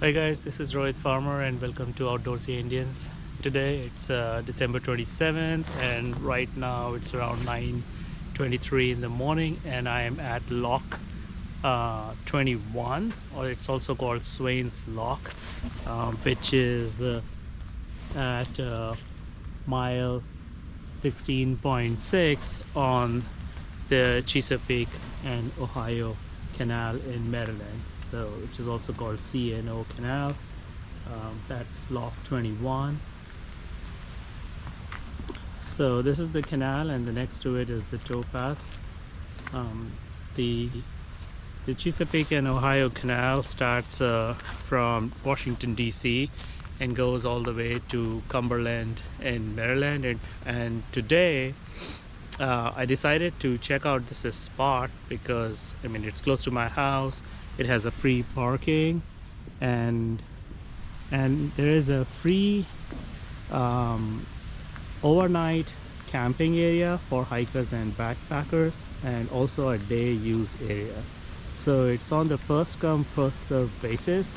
Hi guys, this is Rohit Farmer and welcome to Outdoorsy Indians. Today it's December 27th and right now it's around 9:23 in the morning and I am at Lock 21, or it's also called Swain's Lock, which is at mile 16.6 on the Chesapeake and Ohio Canal in Maryland, so which is also called C&O Canal. That's Lock 21. So this is the canal, and the next to it is the towpath. The Chesapeake and Ohio Canal starts from Washington D.C. and goes all the way to Cumberland in Maryland. And today I decided to check out this spot because I mean it's close to my house. It has a free parking, and there is a free overnight camping area for hikers and backpackers, and also a day use area. So it's on the first come first serve basis.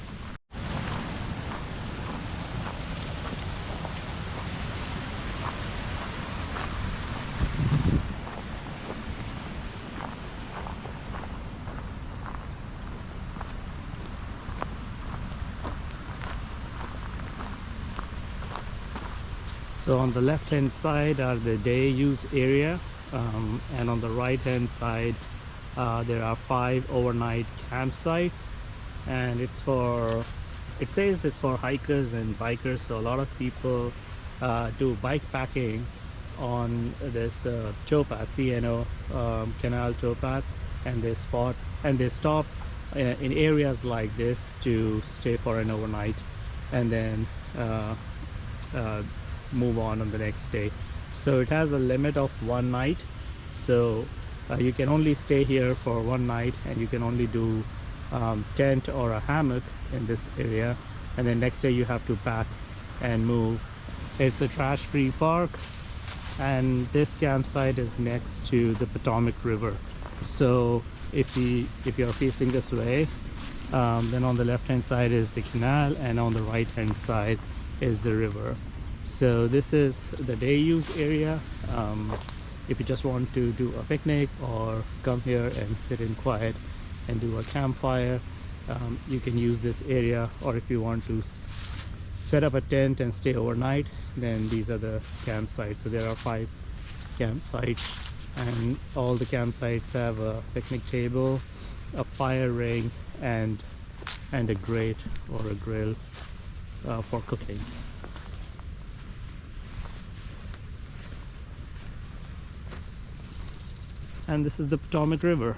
So on the left hand side are the day use area, and on the right hand side there are 5 overnight campsites, and it says it's for hikers and bikers. So a lot of people do bike packing on this towpath, C&O Canal towpath, and they stop in areas like this to stay for an overnight and then move on the next day. So it has a limit of 1 night, so you can only stay here for 1 night, and you can only do tent or a hammock in this area, and then next day you have to pack and move. It's a trash free park, and this campsite is next to the Potomac River. So if you're facing this way, then on the left hand side is the canal, and on the right hand side is the river. So this is the day use area. If you just want to do a picnic or come here and sit in quiet and do a campfire, you can use this area. Or if you want to set up a tent and stay overnight, then these are the campsites. So there are 5 campsites, and all the campsites have a picnic table, a fire ring, and a grate or a grill for cooking. And this is the Potomac River.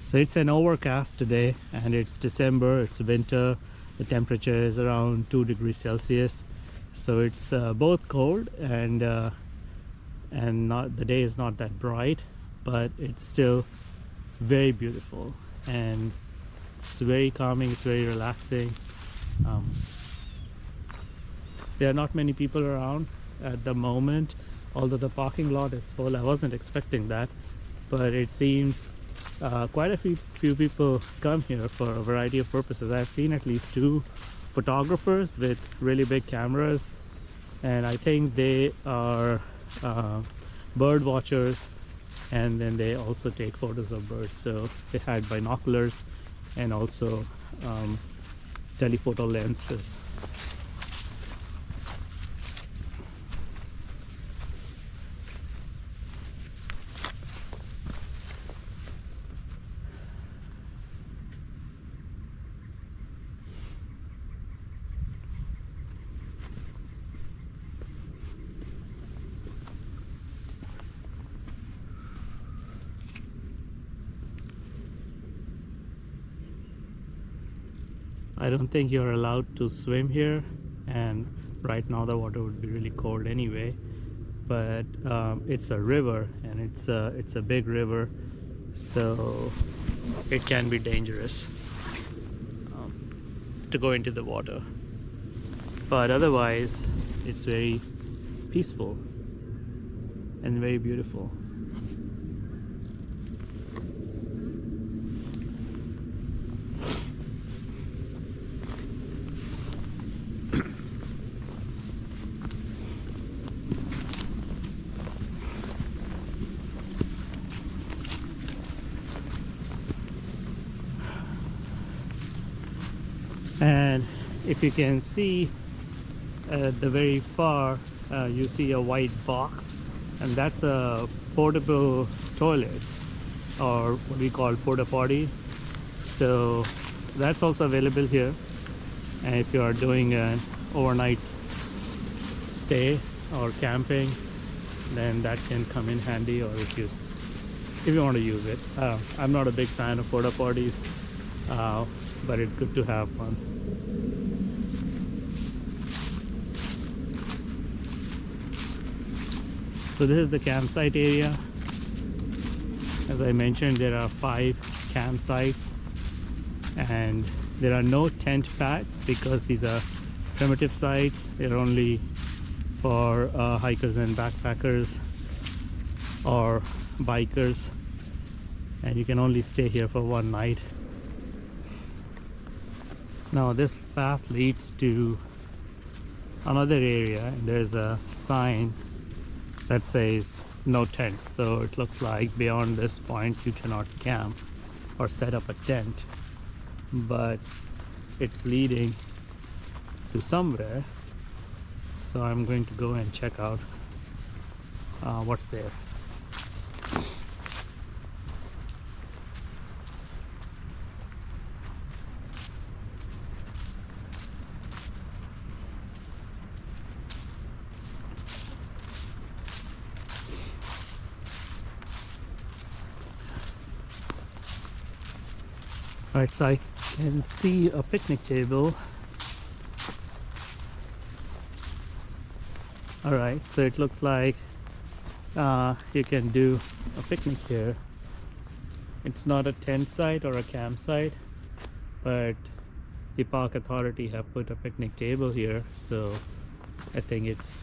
So it's an overcast today, and it's December, it's winter. The temperature is around 2 degrees Celsius. So it's both cold and the day is not that bright, but it's still very beautiful, and it's very calming, it's very relaxing. There are not many people around at the moment, although the parking lot is full. I wasn't expecting that, but it seems quite a few people come here for a variety of purposes. I've seen at least 2 photographers with really big cameras, and I think they are bird watchers, and then they also take photos of birds. So they had binoculars and also telephoto lenses. I don't think you're allowed to swim here, and right now the water would be really cold anyway, but it's a river, and it's a big river, so it can be dangerous to go into the water, but otherwise it's very peaceful and very beautiful. And if you can see at the very far, you see a white box, and that's a portable toilets, or what we call porta potty. So that's also available here, and if you are doing an overnight stay or camping, then that can come in handy, or if you want to use it. I'm not a big fan of porta potties, but it's good to have one. So this is the campsite area. As I mentioned, there are 5 campsites, and there are no tent pads because these are primitive sites. They're only for hikers and backpackers or bikers, and you can only stay here for one night. Now this path leads to another area, and there's a sign that says no tents. So it looks like beyond this point you cannot camp or set up a tent, but it's leading to somewhere. So I'm going to go and check out what's there. Alright, so I can see a picnic table. Alright, so it looks like you can do a picnic here. It's not a tent site or a campsite, but the park authority have put a picnic table here, so I think it's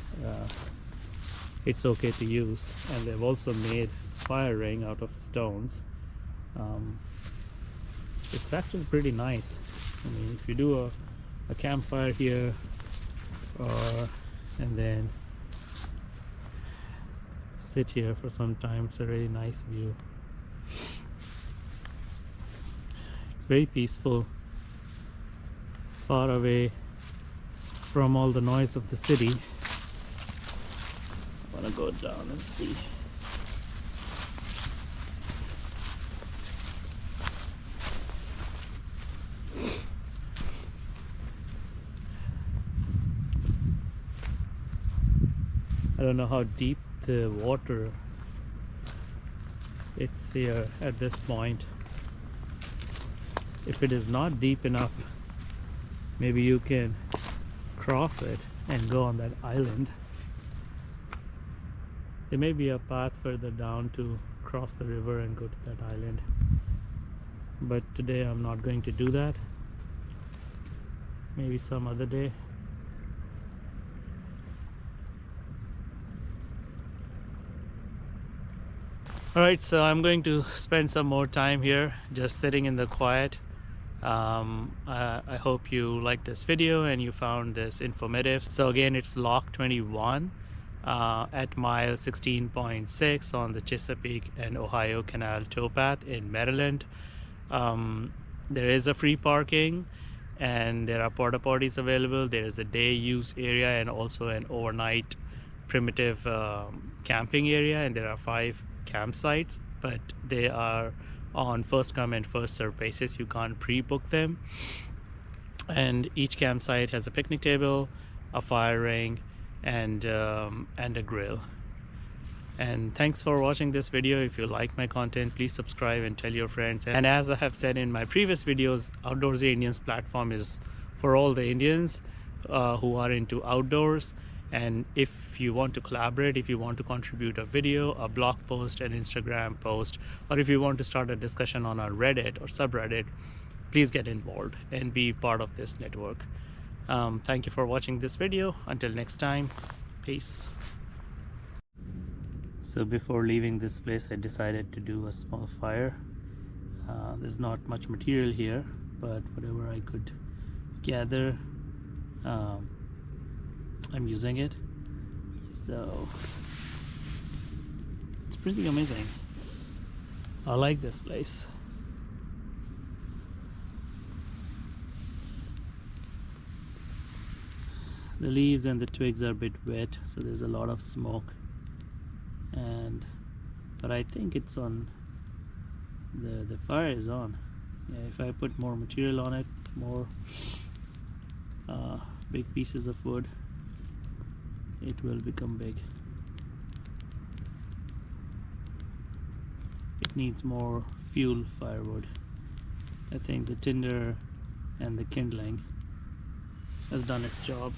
okay to use. And they've also made fire ring out of stones. It's actually pretty nice. I mean, if you do a campfire here, and then sit here for some time, it's a really nice view. It's very peaceful, far away from all the noise of the city. I want to go down and see. I don't know how deep the water it's here at this point. If it is not deep enough, maybe you can cross it and go on that island. There may be a path further down to cross the river and go to that island, but today I'm not going to do that. Maybe some other day. Alright, so I'm going to spend some more time here just sitting in the quiet. I hope you liked this video and you found this informative. So again, it's Lock 21 at mile 16.6 on the Chesapeake and Ohio Canal towpath in Maryland. There is a free parking, and there are porta potties available. There is a day use area and also an overnight primitive camping area, and there are 5 campsites, but they are on first come and first serve basis. You can't pre-book them, and each campsite has a picnic table, a fire ring, and a grill. And thanks for watching this video. If you like my content, please subscribe and tell your friends. And as I have said in my previous videos, Outdoorsy Indians platform is for all the Indians who are into outdoors. And if you want to collaborate, if you want to contribute a video, a blog post, an Instagram post, or if you want to start a discussion on our Reddit or subreddit, please get involved and be part of this network. Thank you for watching this video. Until next time, peace. So before leaving this place, I decided to do a small fire. There's not much material here, but whatever I could gather, I'm using it. So it's pretty amazing. I like this place. the leaves and the twigs are a bit wet, so there's a lot of smoke. But I think it's on. The fire is on. Yeah, if I put more material on it, more big pieces of wood, it will become big. It needs more fuel firewood. I think the tinder and the kindling has done its job.